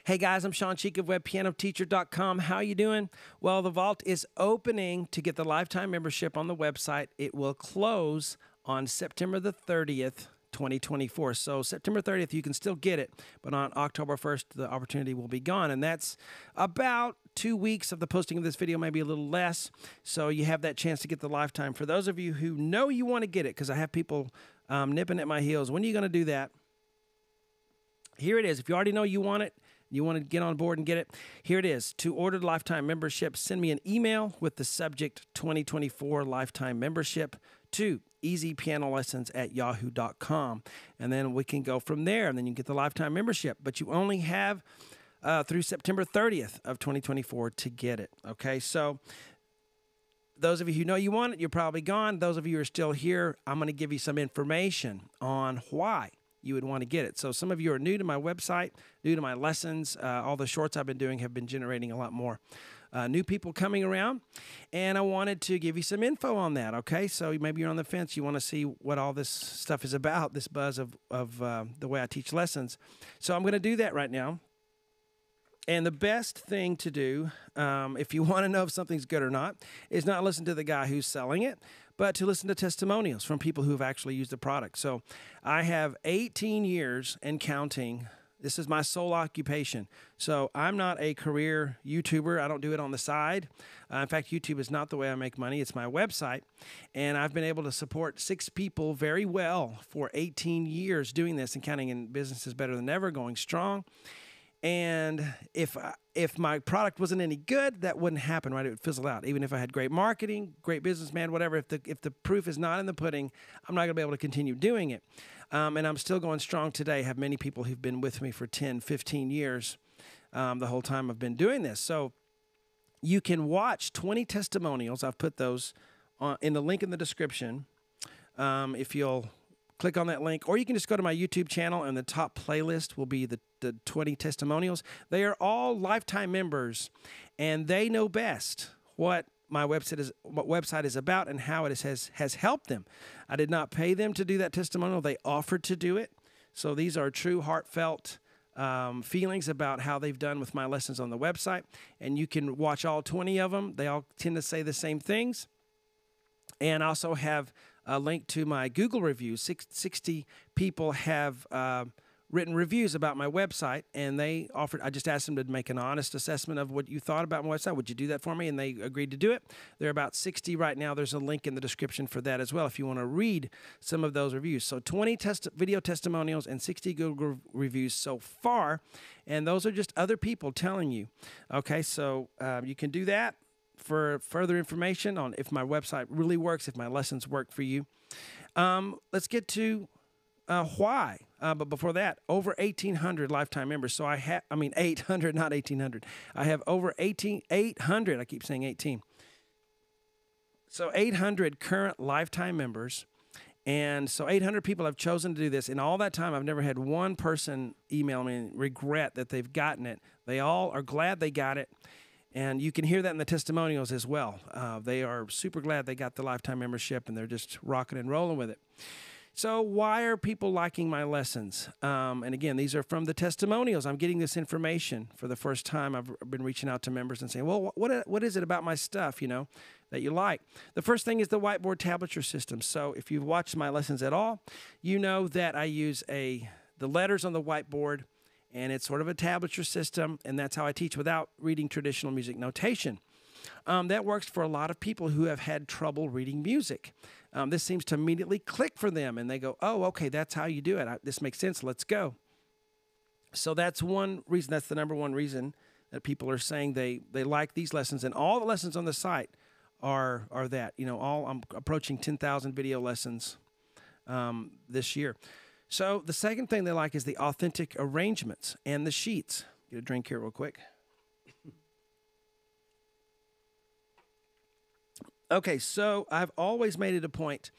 Hey guys, I'm Shawn Cheek of WebPianoTeacher.com. How you doing? Well, the vault is opening to get the lifetime membership on the website. It will close on September the 30th, 2024. So September 30th, you can still get it, but on October 1st, the opportunity will be gone. And that's about 2 weeks of the posting of this video, maybe a little less. So you have that chance to get the lifetime. For those of you who know you want to get it, because I have people nipping at my heels, when are you going to do that? Here it is. If you already know you want it, you want to get on board and get it, here it is. To order the lifetime membership, send me an email with the subject 2024 lifetime membership to easypianolessons@yahoo.com. And then we can go from there, and then you get the lifetime membership. But you only have through September 30th of 2024 to get it. Okay, so those of you who know you want it, you're probably gone. Those of you who are still here, I'm going to give you some information on why you would want to get it. So some of you are new to my website, new to my lessons. All the shorts I've been doing have been generating a lot more new people coming around. And I wanted to give you some info on that, okay? So maybe you're on the fence. You want to see what all this stuff is about, this buzz of the way I teach lessons. So I'm going to do that right now. And the best thing to do, if you want to know if something's good or not, is not listen to the guy who's selling it, but to listen to testimonials from people who have actually used the product. So I have 18 years and counting. This is my sole occupation. So I'm not a career YouTuber. I don't do it on the side. In fact, YouTube is not the way I make money. It's my website. And I've been able to support 6 people very well for 18 years doing this and counting, in businesses better than ever, going strong. And if my product wasn't any good, that wouldn't happen, right? It would fizzle out. Even if I had great marketing, great businessman, whatever, if the proof is not in the pudding, I'm not going to be able to continue doing it. And I'm still going strong today. I have many people who've been with me for 10, 15 years the whole time I've been doing this. So you can watch 20 testimonials. I've put those in the link in the description if you'll click on that link, or you can just go to my YouTube channel, and the top playlist will be the 20 testimonials. They are all lifetime members, and they know best what my website is about and how it has helped them. I did not pay them to do that testimonial. They offered to do it. So these are true, heartfelt feelings about how they've done with my lessons on the website, and you can watch all 20 of them. They all tend to say the same things. And I also have a link to my Google reviews. 60 people have written reviews about my website, and they offered, I just asked them to make an honest assessment of what you thought about my website. Would you do that for me? And they agreed to do it. There are about 60 right now. There's a link in the description for that as well if you want to read some of those reviews. So 20 video testimonials and 60 Google reviews so far, and those are just other people telling you. Okay, so you can do that for further information on if my website really works, if my lessons work for you. Let's get to why. But before that, over 1,800 lifetime members. So 800, not 1,800. I have over 800. I keep saying 18. So 800 current lifetime members. And so 800 people have chosen to do this. In all that time, I've never had one person email me and regret that they've gotten it. They all are glad they got it. And you can hear that in the testimonials as well. They are super glad they got the lifetime membership, and they're just rocking and rolling with it. So why are people liking my lessons? And again, these are from the testimonials. I'm getting this information for the first time. I've been reaching out to members and saying, well, what is it about my stuff, that you like? The first thing is the whiteboard tablature system. So if you've watched my lessons at all, you know that I use the letters on the whiteboard, and it's sort of a tablature system, and that's how I teach without reading traditional music notation. That works for a lot of people who have had trouble reading music. This seems to immediately click for them, and they go, oh, okay, that's how you do it. This makes sense. Let's go. So that's one reason. That's the number one reason that people are saying they like these lessons, and all the lessons on the site are that. I'm approaching 10,000 video lessons this year. So the second thing they like is the authentic arrangements and the sheets. Get a drink here real quick. Okay, so I've always made it a point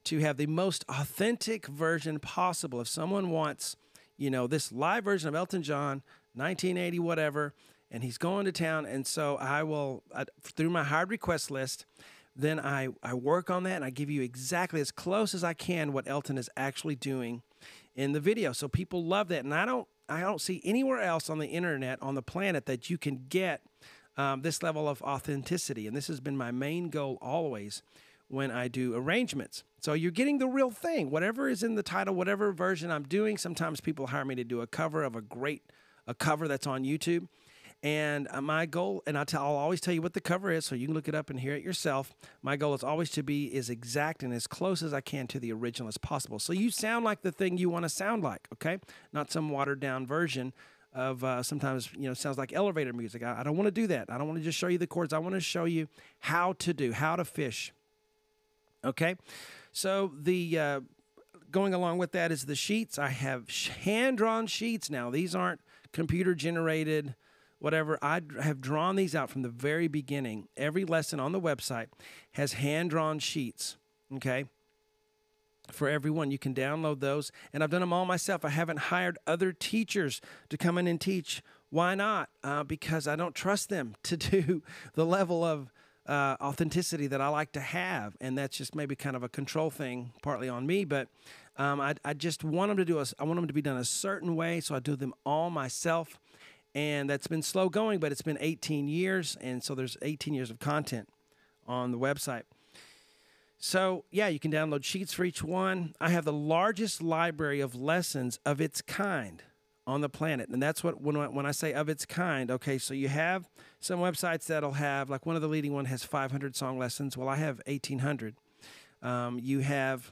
to have the most authentic version possible. If someone wants, this live version of Elton John, 1980 whatever, and he's going to town, and so I will, through my hard request list, then I work on that, and I give you exactly as close as I can what Elton is actually doing in the video. So people love that. And I don't I don't see anywhere else on the internet, on the planet, that you can get this level of authenticity. And this has been my main goal always when I do arrangements. So you're getting the real thing. Whatever is in the title, whatever version I'm doing. Sometimes people hire me to do a cover of a cover that's on YouTube. And my goal, and I'll always tell you what the cover is so you can look it up and hear it yourself. My goal is always to be as exact and as close as I can to the original as possible. So you sound like the thing you want to sound like, okay? Not some watered down version of sometimes, sounds like elevator music. I don't want to do that. I don't want to just show you the chords. I want to show you how to fish, okay? So the going along with that is the sheets. I have hand-drawn sheets now. These aren't computer-generated whatever. I have drawn these out from the very beginning. Every lesson on the website has hand-drawn sheets, okay, for everyone. You can download those, and I've done them all myself. I haven't hired other teachers to come in and teach. Why not? Because I don't trust them to do the level of authenticity that I like to have, and that's just maybe kind of a control thing, partly on me, but I just want them to I want them to be done a certain way, so I do them all myself. And that's been slow going, but it's been 18 years, and so there's 18 years of content on the website. So, yeah, you can download sheets for each one. I have the largest library of lessons of its kind on the planet, and that's what when I say of its kind, okay, so you have some websites that'll have, like one of the leading one has 500 song lessons. Well, I have 1,800. You have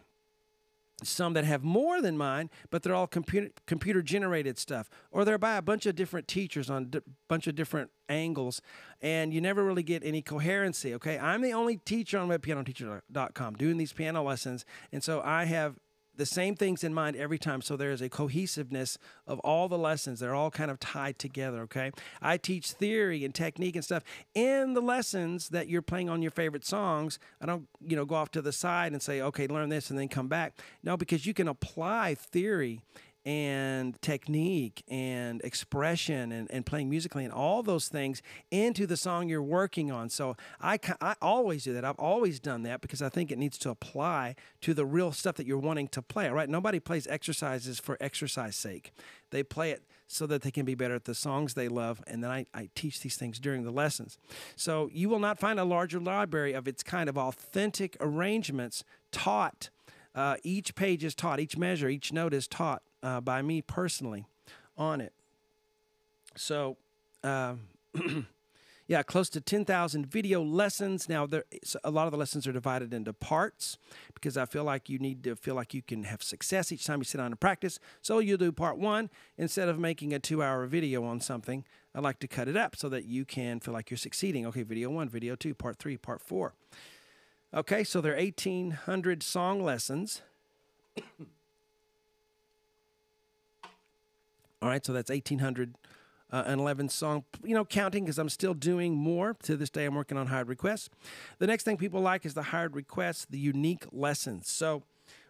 some that have more than mine, but they're all computer generated stuff, or they're by a bunch of different teachers on a bunch of different angles, and you never really get any coherency. Okay, I'm the only teacher on webpianoteacher.com doing these piano lessons, and so I have the same things in mind every time. So there is a cohesiveness of all the lessons. They're all kind of tied together, okay? I teach theory and technique and stuff in the lessons that you're playing on your favorite songs. I don't, go off to the side and say, okay, learn this and then come back. No, because you can apply theory and technique and expression and playing musically and all those things into the song you're working on. So I always do that. I've always done that because I think it needs to apply to the real stuff that you're wanting to play. All right? Nobody plays exercises for exercise sake. They play it so that they can be better at the songs they love, and then I teach these things during the lessons. So you will not find a larger library of its kind of authentic arrangements taught. Each page is taught, each measure, each note is taught by me personally on it. So, yeah, close to 10,000 video lessons. Now, a lot of the lessons are divided into parts because I feel like you need to feel like you can have success each time you sit down and practice. So you'll do part one. Instead of making a 2-hour video on something, I like to cut it up so that you can feel like you're succeeding. Okay, video 1, video 2, part 3, part 4. Okay, so there are 1,800 song lessons. All right, so that's 1,811 song, counting because I'm still doing more. To this day, I'm working on hired requests. The next thing people like is the hired requests, the unique lessons. So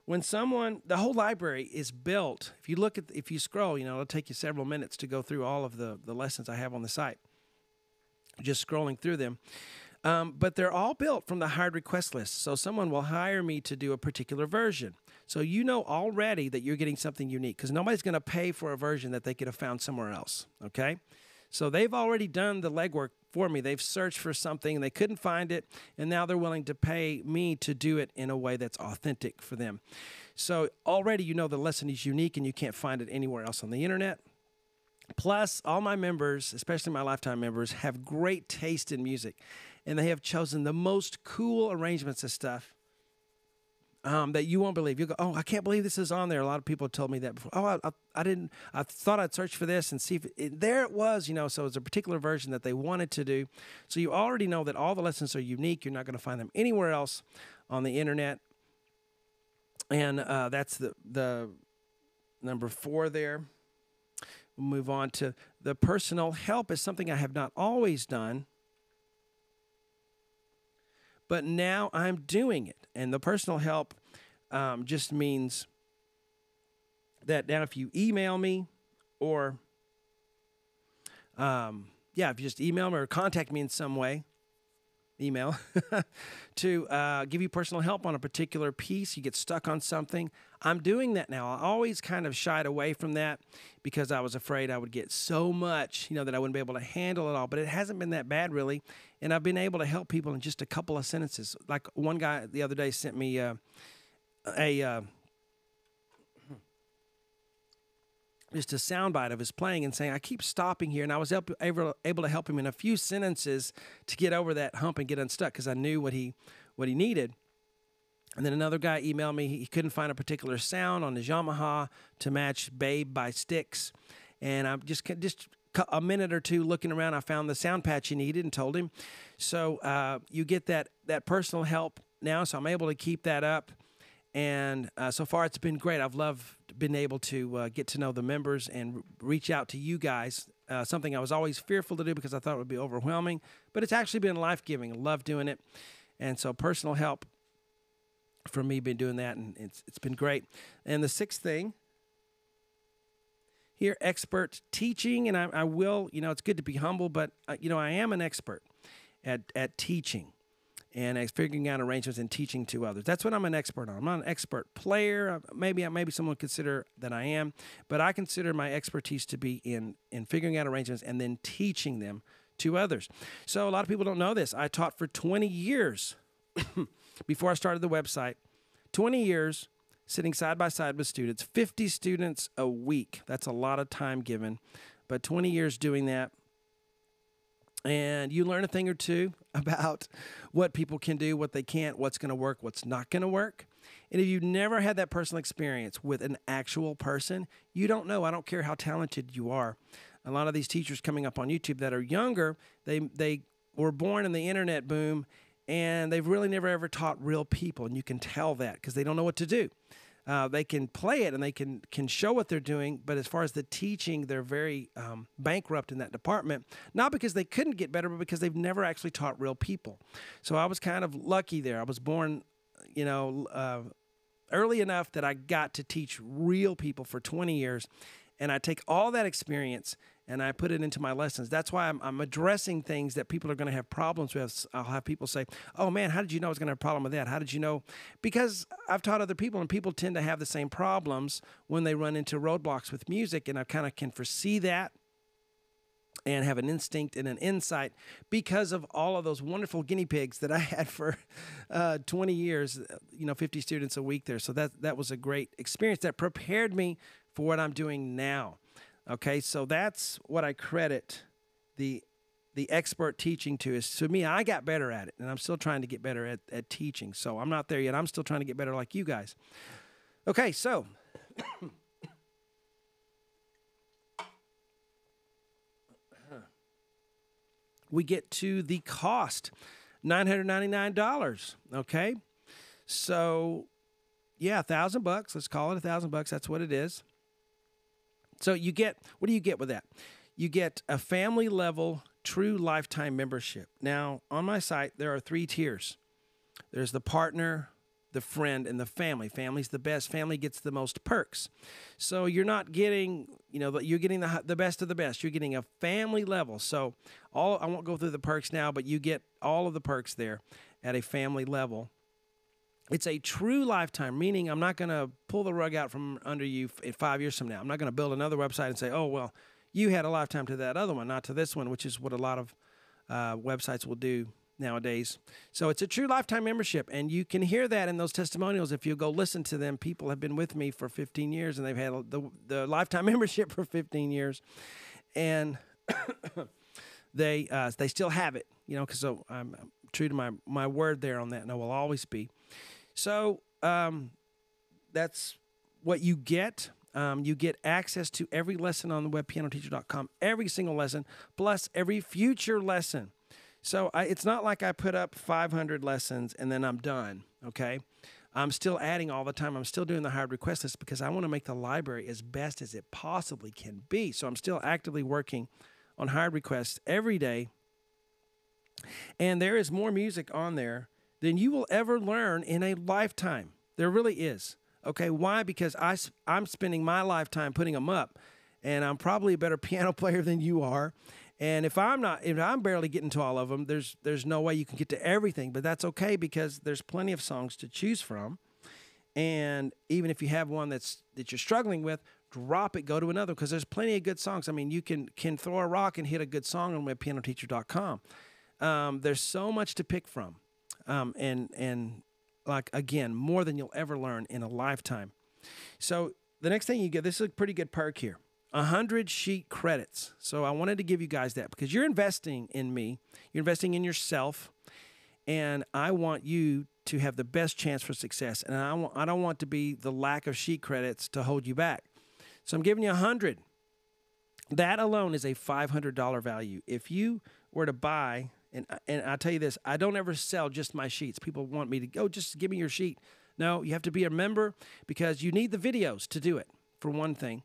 when the whole library is built, if you scroll, it'll take you several minutes to go through all of the lessons I have on the site, just scrolling through them. But they're all built from the hired request list. So someone will hire me to do a particular version. So you know already that you're getting something unique because nobody's going to pay for a version that they could have found somewhere else, okay? So they've already done the legwork for me. They've searched for something and they couldn't find it, and now they're willing to pay me to do it in a way that's authentic for them. So already you know the lesson is unique and you can't find it anywhere else on the internet. Plus, all my members, especially my lifetime members, have great taste in music, and they have chosen the most cool arrangements of stuff that you won't believe. You'll go, oh, I can't believe this is on there. A lot of people have told me that before. Oh, I didn't. I thought I'd search for this and see if there it was. So it's a particular version that they wanted to do. So you already know that all the lessons are unique. You're not going to find them anywhere else on the internet. And that's the number 4 there. We'll move on to the personal help is something I have not always done, but now I'm doing it. And the personal help just means that now if you email me or, if you just email me or contact me in some way, email to give you personal help on a particular piece. You get stuck on something. I'm doing that now. I always kind of shied away from that because I was afraid I would get so much, that I wouldn't be able to handle it all. But it hasn't been that bad, really. And I've been able to help people in just a couple of sentences. Like one guy the other day sent me just a soundbite of his playing and saying, I keep stopping here. And I was able to help him in a few sentences to get over that hump and get unstuck because I knew what he needed. And then another guy emailed me. He couldn't find a particular sound on his Yamaha to match Babe by Styx. And I'm just a minute or two looking around, I found the sound patch he needed and told him. So you get that personal help now, so I'm able to keep that up. And so far, it's been great. I've loved being able to get to know the members and reach out to you guys, something I was always fearful to do because I thought it would be overwhelming. But it's actually been life-giving. I love doing it. And so personal help for me, been doing that, and it's been great. And the sixth thing here, expert teaching. And I will, it's good to be humble, but, I am an expert at teaching. And figuring out arrangements and teaching to others. That's what I'm an expert on. I'm not an expert player. Maybe someone would consider that I am, but I consider my expertise to be in figuring out arrangements and then teaching them to others. So a lot of people don't know this. I taught for 20 years before I started the website. 20 years sitting side by side with students, 50 students a week. That's a lot of time given, but 20 years doing that. And you learn a thing or two about what people can do, what they can't, what's going to work, what's not going to work. And if you've never had that personal experience with an actual person, you don't know. I don't care how talented you are. A lot of these teachers coming up on YouTube that are younger, they were born in the internet boom, and they've really never ever taught real people. And you can tell that because they don't know what to do. They can play it and they can show what they're doing, but as far as the teaching, they're very bankrupt in that department, not because they couldn't get better, but because they've never actually taught real people. So I was kind of lucky there. I was born, early enough that I got to teach real people for 20 years, and I take all that experience and I put it into my lessons. That's why I'm addressing things that people are going to have problems with. I'll have people say, oh, man, how did you know I was going to have a problem with that? How did you know? Because I've taught other people, and people tend to have the same problems when they run into roadblocks with music, and I kind of can foresee that and have an instinct and an insight because of all of those wonderful guinea pigs that I had for 20 years, 50 students a week there. So that was a great experience that prepared me for what I'm doing now. Okay, so that's what I credit the expert teaching to. Is to me, I got better at it, and I'm still trying to get better at teaching. So I'm not there yet. I'm still trying to get better like you guys. Okay, so we get to the cost, $999. Okay, so yeah, $1,000. Let's call it $1,000. That's what it is. So you get, what do you get with that? You get a family level true lifetime membership. Now, on my site, there are 3 tiers. There's the partner, the friend, and the family. Family's the best. Family gets the most perks. So you're not getting, you're getting the best of the best. You're getting a family level. So I won't go through the perks now, but you get all of the perks there at a family level. It's a true lifetime, meaning I'm not going to pull the rug out from under you 5 years from now. I'm not going to build another website and say, oh, well, you had a lifetime to that other one, not to this one, which is what a lot of websites will do nowadays. So it's a true lifetime membership, and you can hear that in those testimonials. If you go listen to them, people have been with me for 15 years, and they've had the lifetime membership for 15 years, and they still have it, because so I'm true to my word there on that, and I will always be. So that's what you get. You get access to every lesson on the webpianoteacher.com, every single lesson, plus every future lesson. So it's not like I put up 500 lessons and then I'm done, okay? I'm still adding all the time. I'm still doing the hired request list because I want to make the library as best as it possibly can be. So I'm still actively working on hired requests every day. And there is more music on there than you will ever learn in a lifetime. There really is. Okay, why? Because I'm spending my lifetime putting them up, and I'm probably a better piano player than you are, And if I'm barely getting to all of them, there's no way you can get to everything. But that's okay because there's plenty of songs to choose from. And even if you have one that you're struggling with, drop it, go to another, because there's plenty of good songs. I mean, you can throw a rock and hit a good song on webpianoteacher.com. There's so much to pick from, and like again, more than you'll ever learn in a lifetime. So the next thing you get, this is a pretty good perk here. 100 sheet credits. So I wanted to give you guys that because you're investing in me, you're investing in yourself, and I want you to have the best chance for success. And I don't want to be the lack of sheet credits to hold you back. So I'm giving you 100. That alone is a $500 value. If you were to buy, and I'll tell you this, I don't ever sell just my sheets. People want me to go, just give me your sheet. No, you have to be a member because you need the videos to do it, for one thing.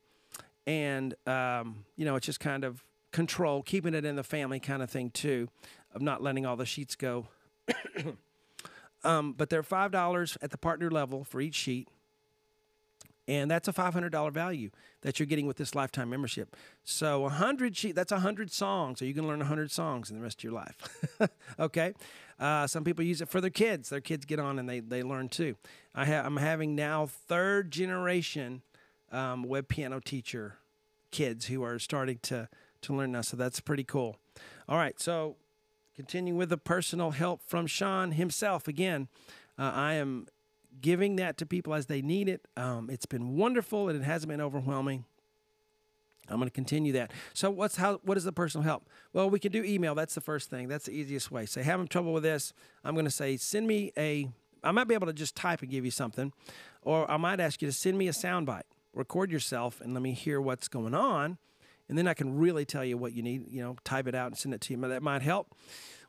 And, it's just kind of control, keeping it in the family kind of thing, too, of not letting all the sheets go. But they're $5 at the partner level for each sheet. And that's a $500 value that you're getting with this lifetime membership. So 100 sheets, that's 100 songs. So you can learn 100 songs in the rest of your life. Okay? Some people use it for their kids. Their kids get on and they learn too. I'm having now third generation web piano teacher kids who are starting to learn now. So that's pretty cool. All right, so continuing with the personal help from Shawn himself. Again, I am giving that to people as they need it. It's been wonderful and it hasn't been overwhelming. I'm going to continue that. So what is the personal help? Well, we can do email. That's the first thing. That's the easiest way. Say, having trouble with this, I'm going to say, I might be able to just type and give you something, or I might ask you to send me a soundbite. Record yourself and let me hear what's going on, and then I can really tell you what you need. Type it out and send it to you. That might help.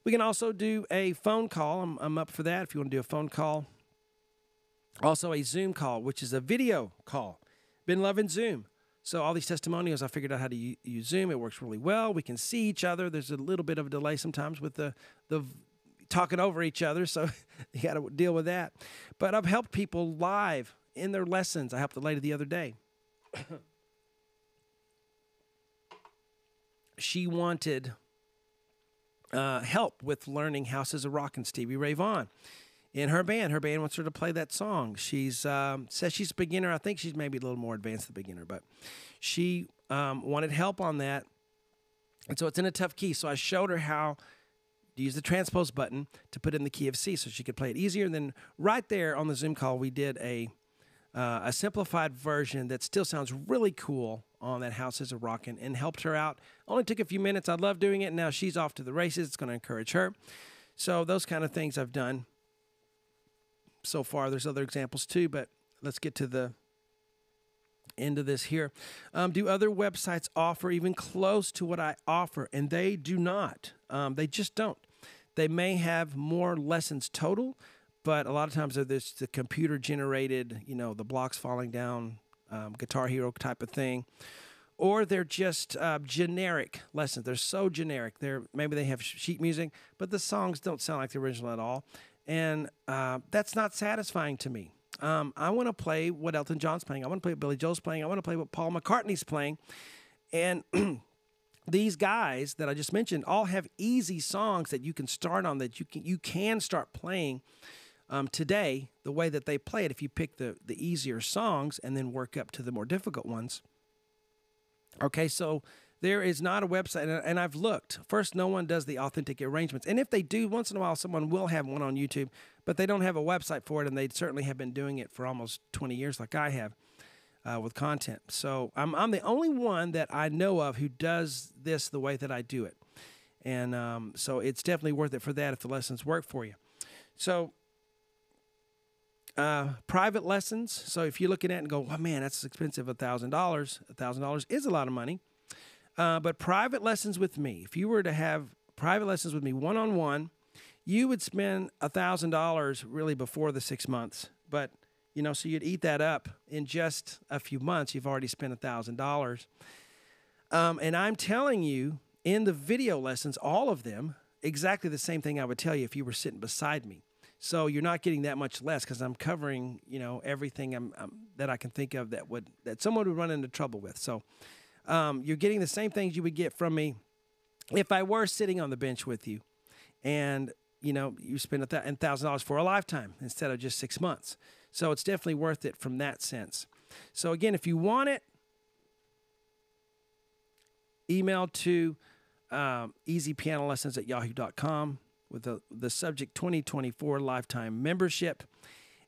We can also do a phone call. I'm up for that if you want to do a phone call. Also a Zoom call, which is a video call. Been loving Zoom. So all these testimonials, I figured out how to use Zoom. It works really well. We can see each other. There's a little bit of a delay sometimes with the talking over each other, so you got to deal with that. But I've helped people live in their lessons. I helped a lady the other day. She wanted help with learning Houses of Rock and Stevie Ray Vaughan in her band. Her band wants her to play that song. She's says she's a beginner. I think she's maybe a little more advanced than a beginner, but she wanted help on that. And so it's in a tough key. So I showed her how to use the transpose button to put in the key of C so she could play it easier. And then right there on the Zoom call, we did a simplified version that still sounds really cool on that Houses of Rockin' and helped her out. Only took a few minutes. I love doing it. And now she's off to the races. It's going to encourage her. So those kind of things I've done so far. There's other examples too, but let's get to the end of this here. Do other websites offer even close to what I offer? And they do not. They just don't. They may have more lessons total, but a lot of times there's the computer-generated, the blocks falling down, Guitar Hero type of thing. Or they're just generic lessons. They're so generic. Maybe they have sheet music, but the songs don't sound like the original at all. And that's not satisfying to me. I want to play what Elton John's playing. I want to play what Billy Joel's playing. I want to play what Paul McCartney's playing. And these guys that I just mentioned all have easy songs that you can start on, that you can start playing today the way that they play it if you pick the easier songs and then work up to the more difficult ones. Okay, so there is not a website, and I've looked. First, no one does the authentic arrangements. And if they do, once in a while, someone will have one on YouTube, but they don't have a website for it, and they certainly have been doing it for almost 20 years like I have with content. So I'm the only one that I know of who does this the way that I do it. And so it's definitely worth it for that if the lessons work for you. So private lessons. So if you're looking at it and go, oh, man, that's expensive, $1,000. $1,000 is a lot of money. But private lessons with me, if you were to have private lessons with me one-on-one, you would spend $1,000 really before the 6 months. But, so you'd eat that up in just a few months. You've already spent $1,000. And I'm telling you, in the video lessons, all of them, exactly the same thing I would tell you if you were sitting beside me. So you're not getting that much less because I'm covering, everything that I can think of that someone would run into trouble with. So you're getting the same things you would get from me if I were sitting on the bench with you and, you spend $1,000 for a lifetime instead of just 6 months. So it's definitely worth it from that sense. So again, if you want it, email to easypianolessons@yahoo.com with the subject 2024 lifetime membership.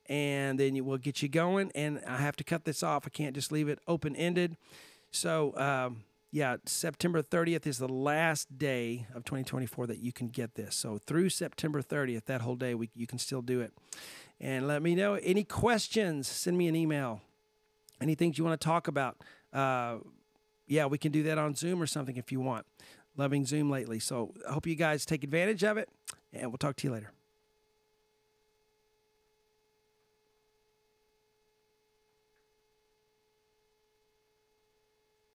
And then we'll get you going. And I have to cut this off. I can't just leave it open-ended. So, September 30th is the last day of 2024 that you can get this. So through September 30th, that whole day, you can still do it. And let me know. Any questions, send me an email. Any things you want to talk about, we can do that on Zoom or something if you want. Loving Zoom lately. So I hope you guys take advantage of it, and we'll talk to you later.